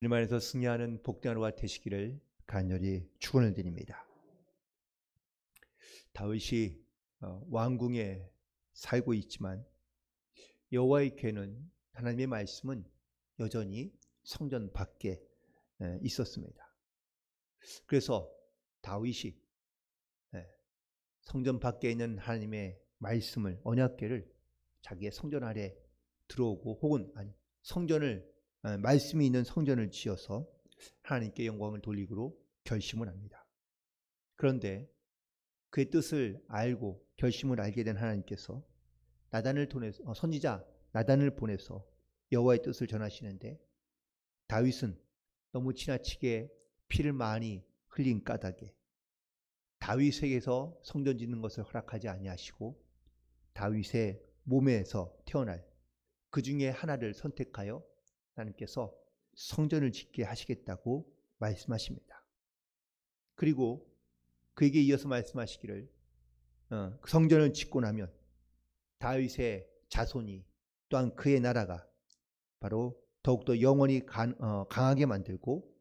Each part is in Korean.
주님 안에서 승리하는 복된 하루가 되시기를 간절히 축원을 드립니다. 다윗이 왕궁에 살고 있지만 여호와의 궤는, 하나님의 말씀은 여전히 성전 밖에 있었습니다. 그래서 다윗이 성전 밖에 있는 하나님의 말씀을, 언약궤를 자기의 성전 아래 들어오고, 혹은 말씀이 있는 성전을 지어서 하나님께 영광을 돌리기로 결심을 합니다. 그런데 그의 뜻을 알고 결심을 알게 된 하나님께서 선지자 나단을 보내서 여호와의 뜻을 전하시는데, 다윗은 너무 지나치게 피를 많이 흘린 까닭에 다윗에게서 성전 짓는 것을 허락하지 아니하시고 다윗의 몸에서 태어날 그 중에 하나를 선택하여 하나님께서 성전을 짓게 하시겠다고 말씀하십니다. 그리고 그에게 이어서 말씀하시기를 성전을 짓고 나면 다윗의 자손이, 또한 그의 나라가 바로 더욱더 영원히 강하게 만들고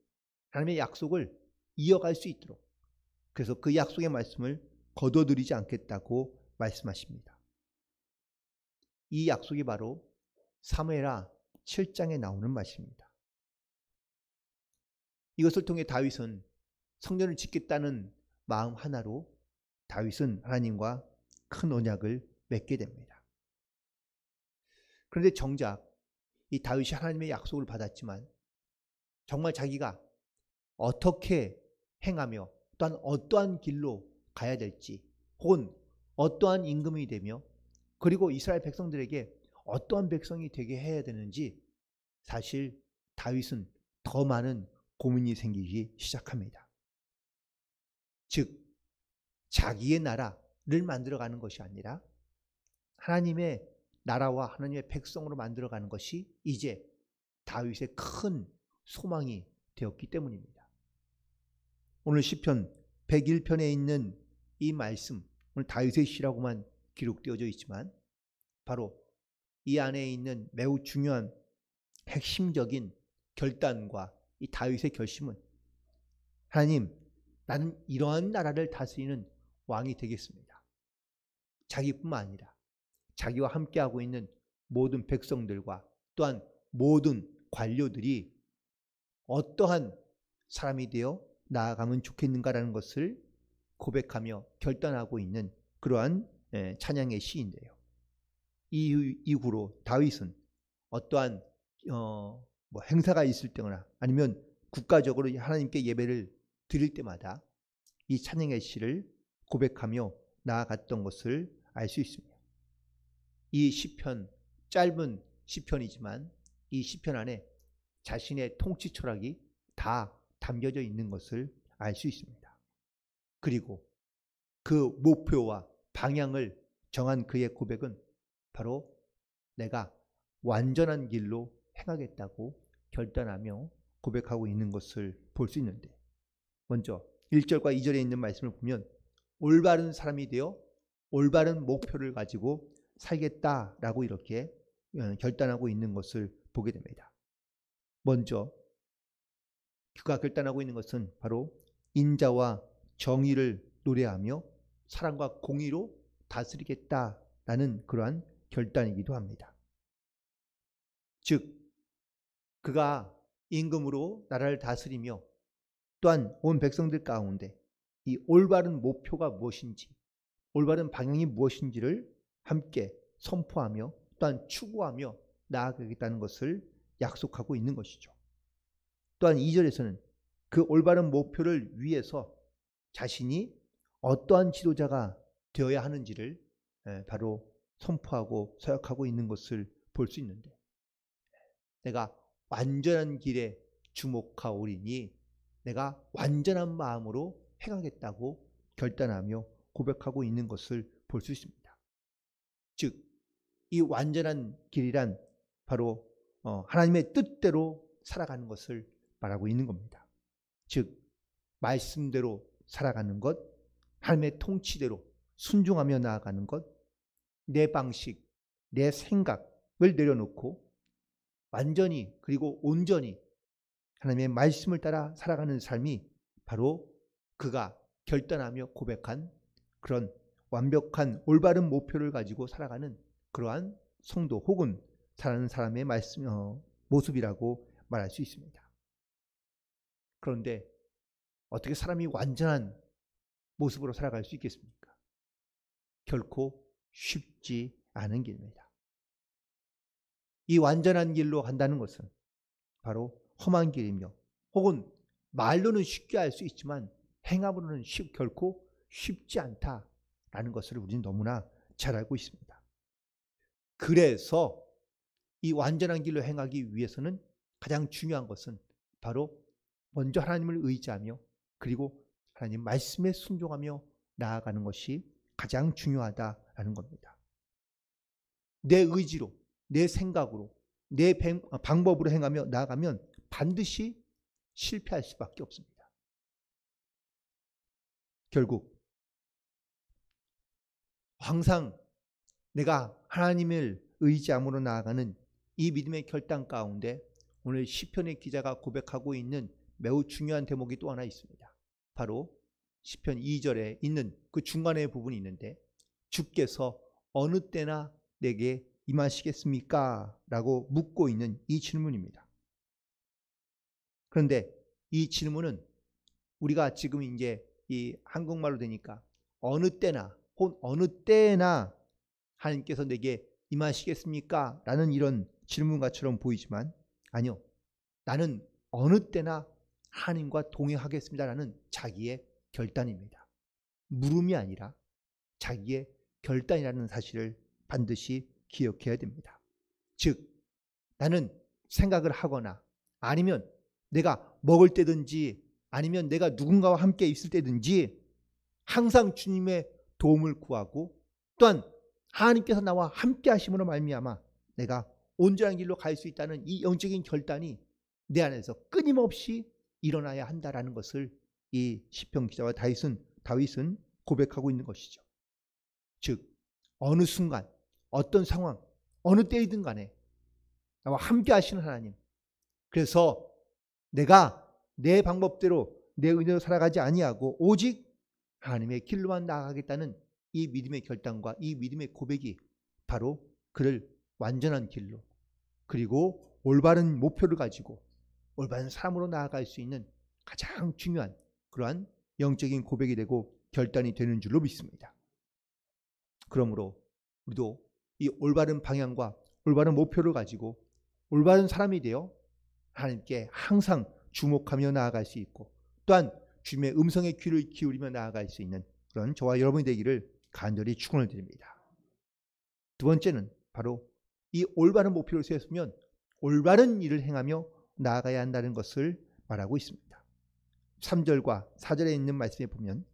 하나님의 약속을 이어갈 수 있도록, 그래서 그 약속의 말씀을 거둬들이지 않겠다고 말씀하십니다. 이 약속이 바로 사무엘하 7장에 나오는 말씀입니다. 이것을 통해 다윗은 성전을 짓겠다는 마음 하나로 다윗은 하나님과 큰 언약을 맺게 됩니다. 그런데 정작 이 다윗이 하나님의 약속을 받았지만 정말 자기가 어떻게 행하며, 또한 어떠한 길로 가야 될지, 혹은 어떠한 임금이 되며, 그리고 이스라엘 백성들에게 어떠한 백성이 되게 해야 되는지, 사실 다윗은 더 많은 고민이 생기기 시작합니다. 즉, 자기의 나라를 만들어가는 것이 아니라 하나님의 나라와 하나님의 백성으로 만들어가는 것이 이제 다윗의 큰 소망이 되었기 때문입니다. 오늘 시편 101편에 있는 이 말씀, 오늘 다윗의 시라고만 기록되어져 있지만 바로 이 안에 있는 매우 중요한 핵심적인 결단과 이 다윗의 결심은, 하나님, 나는 이러한 나라를 다스리는 왕이 되겠습니다. 자기뿐만 아니라 자기와 함께하고 있는 모든 백성들과 또한 모든 관료들이 어떠한 사람이 되어 나아가면 좋겠는가라는 것을 고백하며 결단하고 있는 그러한 찬양의 시인데요. 이 이후로 다윗은 어떠한 행사가 있을 때거나 아니면 국가적으로 하나님께 예배를 드릴 때마다 이 찬양의 시를 고백하며 나아갔던 것을 알 수 있습니다. 이 시편, 짧은 시편이지만 이 시편 안에 자신의 통치 철학이 다 담겨져 있는 것을 알 수 있습니다. 그리고 그 목표와 방향을 정한 그의 고백은 바로 내가 완전한 길로 행하겠다고 결단하며 고백하고 있는 것을 볼 수 있는데, 먼저 1절과 2절에 있는 말씀을 보면 올바른 사람이 되어 올바른 목표를 가지고 살겠다라고 이렇게 결단하고 있는 것을 보게 됩니다. 먼저 그가 결단하고 있는 것은 바로 인자와 정의를 노래하며 사랑과 공의로 다스리겠다라는 그러한 결단이기도 합니다. 즉, 그가 임금으로 나라를 다스리며 또한 온 백성들 가운데 이 올바른 목표가 무엇인지, 올바른 방향이 무엇인지를 함께 선포하며 또한 추구하며 나아가겠다는 것을 약속하고 있는 것이죠. 또한 2절에서는 그 올바른 목표를 위해서 자신이 어떠한 지도자가 되어야 하는지를 바로 선포하고 서약하고 있는 것을 볼 수 있는데, 내가 완전한 길에 주목하오리니 내가 완전한 마음으로 행하겠다고 결단하며 고백하고 있는 것을 볼 수 있습니다. 즉, 이 완전한 길이란 바로 하나님의 뜻대로 살아가는 것을 말하고 있는 겁니다. 즉, 말씀대로 살아가는 것, 하나님의 통치대로 순종하며 나아가는 것, 내 방식, 내 생각을 내려놓고 완전히 그리고 온전히 하나님의 말씀을 따라 살아가는 삶이 바로 그가 결단하며 고백한 그런 완벽한 올바른 목표를 가지고 살아가는 그러한 성도 혹은 살아가는 사람의 모습이라고 말할 수 있습니다. 그런데 어떻게 사람이 완전한 모습으로 살아갈 수 있겠습니까? 결코 쉽지 않은 길입니다. 이 완전한 길로 간다는 것은 바로 험한 길이며 혹은 말로는 쉽게 할 수 있지만 행함으로는 결코 쉽지 않다라는 것을 우리는 너무나 잘 알고 있습니다. 그래서 이 완전한 길로 행하기 위해서는 가장 중요한 것은 바로 먼저 하나님을 의지하며 그리고 하나님 말씀에 순종하며 나아가는 것이 가장 중요하다라는 겁니다. 내 의지로, 내 생각으로, 내 방법으로 행하며 나아가면 반드시 실패할 수밖에 없습니다. 결국 항상 내가 하나님을 의지함으로 나아가는 이 믿음의 결단 가운데 오늘 시편의 기자가 고백하고 있는 매우 중요한 대목이 또 하나 있습니다. 바로 시편 2절에 있는 그 중간의 부분이 있는데 주께서 어느 때나 내게 임하시겠습니까? 라고 묻고 있는 이 질문입니다. 그런데 이 질문은 우리가 지금 이제 이 한국말로 되니까 어느 때나 혹은 어느 때나 하나님께서 내게 임하시겠습니까? 라는 이런 질문과처럼 보이지만 아니요. 나는 어느 때나 하나님과 동행하겠습니다. 라는 자기의 결단입니다. 물음이 아니라 자기의 결단이라는 사실을 반드시 기억해야 됩니다. 즉 나는 생각을 하거나 아니면 내가 먹을 때든지 아니면 내가 누군가와 함께 있을 때든지 항상 주님의 도움을 구하고 또한 하나님께서 나와 함께 하심으로 말미암아 내가 온전한 길로 갈 수 있다는 이 영적인 결단이 내 안에서 끊임없이 일어나야 한다라는 것을 이 시편 기자와 다윗은 고백하고 있는 것이죠. 즉 어느 순간 어떤 상황 어느 때이든 간에 나와 함께 하시는 하나님, 그래서 내가 내 방법대로 내 의대로 살아가지 아니하고 오직 하나님의 길로만 나아가겠다는 이 믿음의 결단과 이 믿음의 고백이 바로 그를 완전한 길로 그리고 올바른 목표를 가지고 올바른 사람으로 나아갈 수 있는 가장 중요한 그러한 영적인 고백이 되고 결단이 되는 줄로 믿습니다. 그러므로 우리도 이 올바른 방향과 올바른 목표를 가지고 올바른 사람이 되어 하나님께 항상 주목하며 나아갈 수 있고 또한 주님의 음성에 귀를 기울이며 나아갈 수 있는 그런 저와 여러분이 되기를 간절히 축원을 드립니다. 두 번째는 바로 이 올바른 목표를 세웠으면 올바른 일을 행하며 나아가야 한다는 것을 말하고 있습니다. 3절과 4절에 있는 말씀에 보면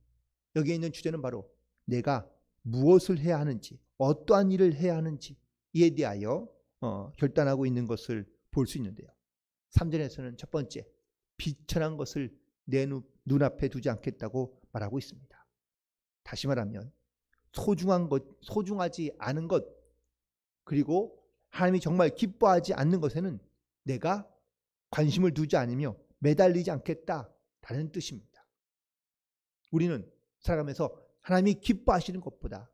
여기에 있는 주제는 바로 내가 무엇을 해야 하는지 어떠한 일을 해야 하는지 이에 대하여 결단하고 있는 것을 볼 수 있는데요. 3절에서는 첫 번째 비천한 것을 내 눈앞에 두지 않겠다고 말하고 있습니다. 다시 말하면 소중하지 않은 것 그리고 하나님이 정말 기뻐하지 않는 것에는 내가 관심을 두지 않으며 매달리지 않겠다라는 뜻입니다. 우리는 살아가면서 하나님이 기뻐하시는 것보다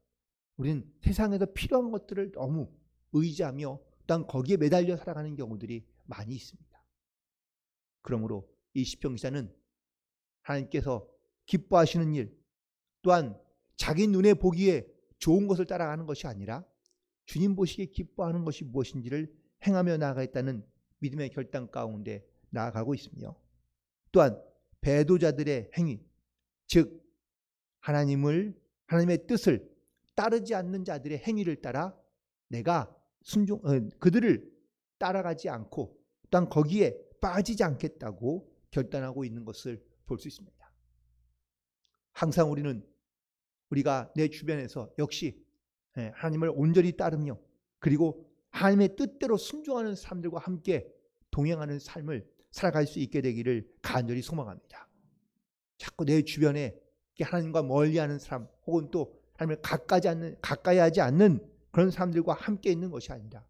우리는 세상에서 필요한 것들을 너무 의지하며 또한 거기에 매달려 살아가는 경우들이 많이 있습니다. 그러므로 이 시편 기자는 하나님께서 기뻐하시는 일 또한 자기 눈에 보기에 좋은 것을 따라가는 것이 아니라 주님 보시기에 기뻐하는 것이 무엇인지를 행하며 나아가겠다는 믿음의 결단 가운데 나아가고 있으며 또한 배도자들의 행위 즉 하나님의 뜻을 따르지 않는 자들의 행위를 따라 내가 그들을 따라가지 않고 또한 거기에 빠지지 않겠다고 결단하고 있는 것을 볼 수 있습니다. 항상 우리가 내 주변에서 역시 하나님을 온전히 따르며 그리고 하나님의 뜻대로 순종하는 사람들과 함께 동행하는 삶을 살아갈 수 있게 되기를 간절히 소망합니다. 자꾸 내 주변에 하나님과 멀리하는 사람 혹은 또 하나님을 가까이 하지 않는 그런 사람들과 함께 있는 것이 아니라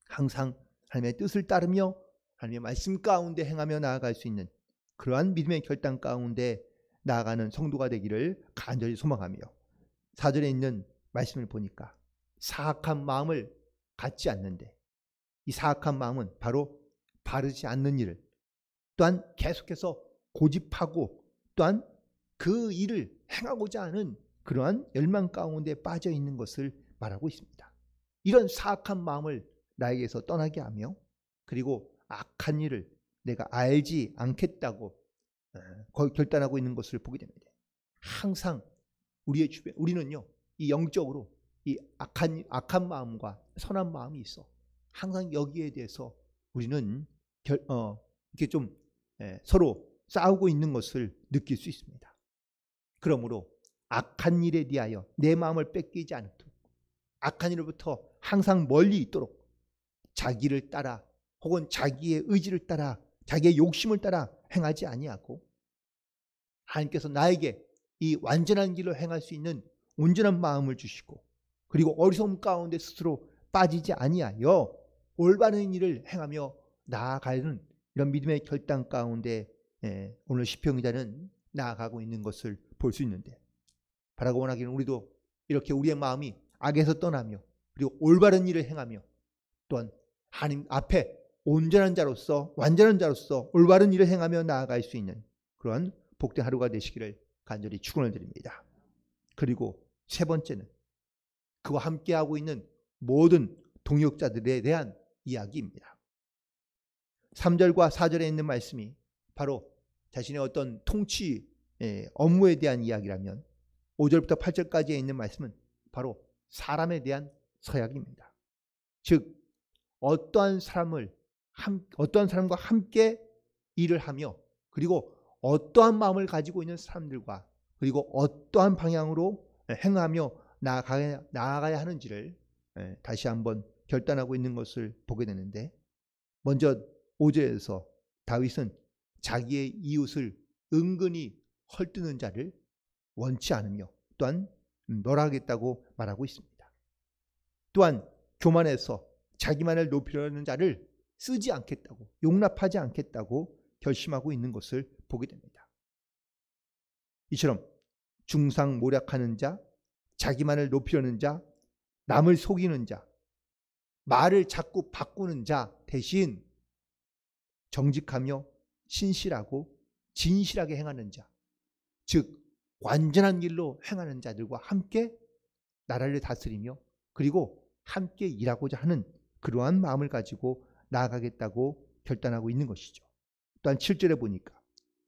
항상 하나님의 뜻을 따르며 하나님의 말씀 가운데 행하며 나아갈 수 있는 그러한 믿음의 결단 가운데 나아가는 성도가 되기를 간절히 소망하며 4절에 있는 말씀을 보니까 사악한 마음을 갖지 않는데 이 사악한 마음은 바로 바르지 않는 일을 또한 계속해서 고집하고 또한 그 일을 행하고자 하는 그러한 열망 가운데 빠져 있는 것을 말하고 있습니다. 이런 사악한 마음을 나에게서 떠나게 하며 그리고 악한 일을 내가 알지 않겠다고 결단하고 있는 것을 보게 됩니다. 항상 우리의 주변 우리는요 이 영적으로 이 악한 마음과 선한 마음이 있어 항상 여기에 대해서 우리는 이렇게 좀 서로 싸우고 있는 것을 느낄 수 있습니다. 그러므로 악한 일에 대하여 내 마음을 뺏기지 않도록 악한 일로부터 항상 멀리 있도록 자기를 따라 혹은 자기의 의지를 따라 자기의 욕심을 따라 행하지 아니하고 하나님께서 나에게 이 완전한 길로 행할 수 있는 온전한 마음을 주시고 그리고 어리석음 가운데 스스로 빠지지 아니하여 올바른 일을 행하며 나아가는 이런 믿음의 결단 가운데 오늘 시편 기자는 나아가고 있는 것을 볼 수 있는데 바라고 원하기는 우리도 이렇게 우리의 마음이 악에서 떠나며 그리고 올바른 일을 행하며 또한 하나님 앞에 온전한 자로서 완전한 자로서 올바른 일을 행하며 나아갈 수 있는 그러한 복된 하루가 되시기를 간절히 축원을 드립니다. 그리고 세 번째는 그와 함께하고 있는 모든 동역자들에 대한 이야기입니다. 3절과 4절에 있는 말씀이 바로 자신의 어떤 통치 업무에 대한 이야기라면 5절부터 8절까지에 있는 말씀은 바로 사람에 대한 서약입니다. 즉 어떠한 사람과 함께 일을 하며 그리고 어떠한 마음을 가지고 있는 사람들과 그리고 어떠한 방향으로 행하며 나아가야 하는지를 다시 한번 결단하고 있는 것을 보게 되는데 먼저 5절에서 다윗은 자기의 이웃을 은근히 헐뜯는 자를 원치 않으며 또한 멸하겠다고 말하고 있습니다. 또한 교만해서 자기만을 높이려는 자를 쓰지 않겠다고 용납하지 않겠다고 결심하고 있는 것을 보게 됩니다. 이처럼 중상모략하는 자, 자기만을 높이려는 자, 남을 속이는 자, 말을 자꾸 바꾸는 자 대신 정직하며 신실하고 진실하게 행하는 자, 즉 완전한 길로 행하는 자들과 함께 나라를 다스리며 그리고 함께 일하고자 하는 그러한 마음을 가지고 나아가겠다고 결단하고 있는 것이죠. 또한 7절에 보니까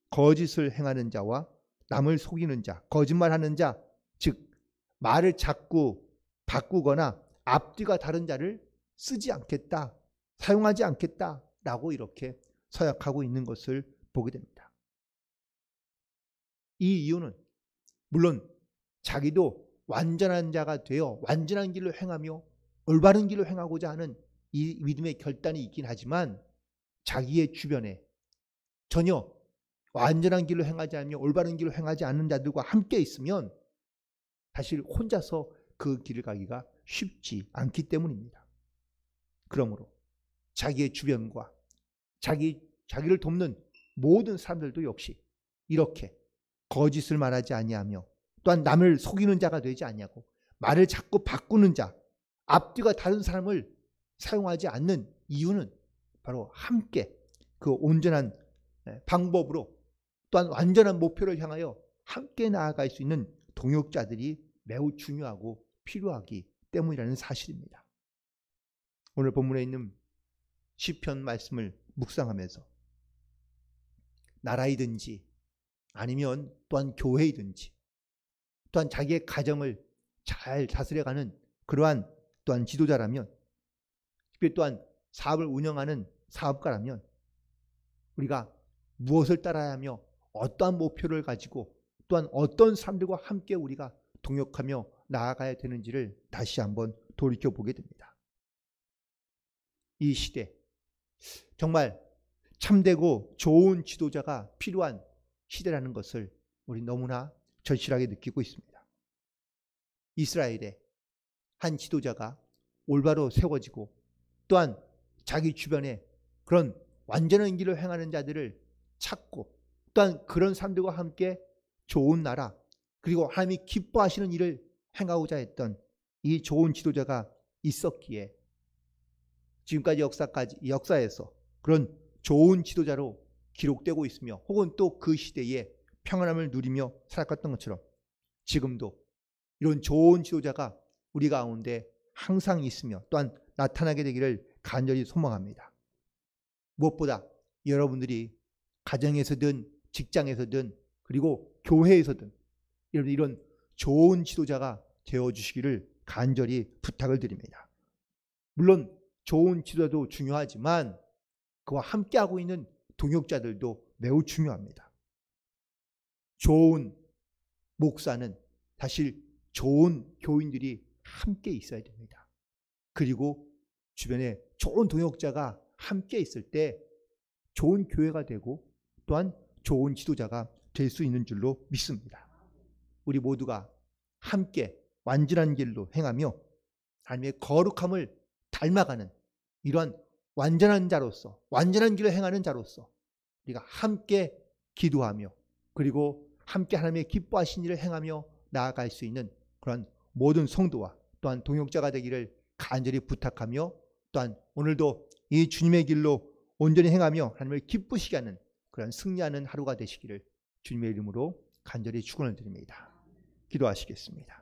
거짓을 행하는 자와 남을 속이는 자, 거짓말하는 자, 즉 말을 자꾸 바꾸거나 앞뒤가 다른 자를 쓰지 않겠다, 사용하지 않겠다라고 이렇게 서약하고 있는 것을 보게 됩니다. 이 이유는 물론 자기도 완전한 자가 되어 완전한 길로 행하며 올바른 길로 행하고자 하는 이 믿음의 결단이 있긴 하지만 자기의 주변에 전혀 완전한 길로 행하지 않으며 올바른 길로 행하지 않는 자들과 함께 있으면 사실 혼자서 그 길을 가기가 쉽지 않기 때문입니다. 그러므로 자기의 주변과 자기를 돕는 모든 사람들도 역시 이렇게 거짓을 말하지 아니하며 또한 남을 속이는 자가 되지 아니하고 말을 자꾸 바꾸는 자, 앞뒤가 다른 사람을 사용하지 않는 이유는 바로 함께 그 온전한 방법으로 또한 완전한 목표를 향하여 함께 나아갈 수 있는 동역자들이 매우 중요하고 필요하기 때문이라는 사실입니다. 오늘 본문에 있는 시편 말씀을 묵상하면서 나라이든지 아니면 또한 교회이든지 또한 자기의 가정을 잘 다스려가는 그러한 또한 지도자라면 특별히 또한 사업을 운영하는 사업가라면 우리가 무엇을 따라야 하며 어떠한 목표를 가지고 또한 어떤 사람들과 함께 우리가 동역하며 나아가야 되는지를 다시 한번 돌이켜보게 됩니다. 이 시대 정말 참되고 좋은 지도자가 필요한 시대라는 것을 우리 너무나 절실하게 느끼고 있습니다. 이스라엘의 한 지도자가 올바로 세워지고 또한 자기 주변에 그런 완전한 길을 행하는 자들을 찾고 또한 그런 사람들과 함께 좋은 나라 그리고 하나님이 기뻐하시는 일을 행하고자 했던 이 좋은 지도자가 있었기에 지금까지 역사에서 그런 좋은 지도자로 기록되고 있으며 혹은 또 그 시대에 평안함을 누리며 살아갔던 것처럼 지금도 이런 좋은 지도자가 우리 가운데 항상 있으며 또한 나타나게 되기를 간절히 소망합니다. 무엇보다 여러분들이 가정에서든 직장에서든 그리고 교회에서든 이런 좋은 지도자가 되어주시기를 간절히 부탁을 드립니다. 물론 좋은 지도자도 중요하지만 그와 함께하고 있는 동역자들도 매우 중요합니다. 좋은 목사는 사실 좋은 교인들이 함께 있어야 됩니다. 그리고 주변에 좋은 동역자가 함께 있을 때 좋은 교회가 되고 또한 좋은 지도자가 될 수 있는 줄로 믿습니다. 우리 모두가 함께 완전한 길로 행하며 하나님의 거룩함을 닮아가는 이러한 완전한 자로서 완전한 길을 행하는 자로서 우리가 함께 기도하며 그리고 함께 하나님의 기뻐하신 일을 행하며 나아갈 수 있는 그런 모든 성도와 또한 동역자가 되기를 간절히 부탁하며 또한 오늘도 이 주님의 길로 온전히 행하며 하나님을 기쁘시게 하는 그런 승리하는 하루가 되시기를 주님의 이름으로 간절히 축원을 드립니다. 기도하시겠습니다.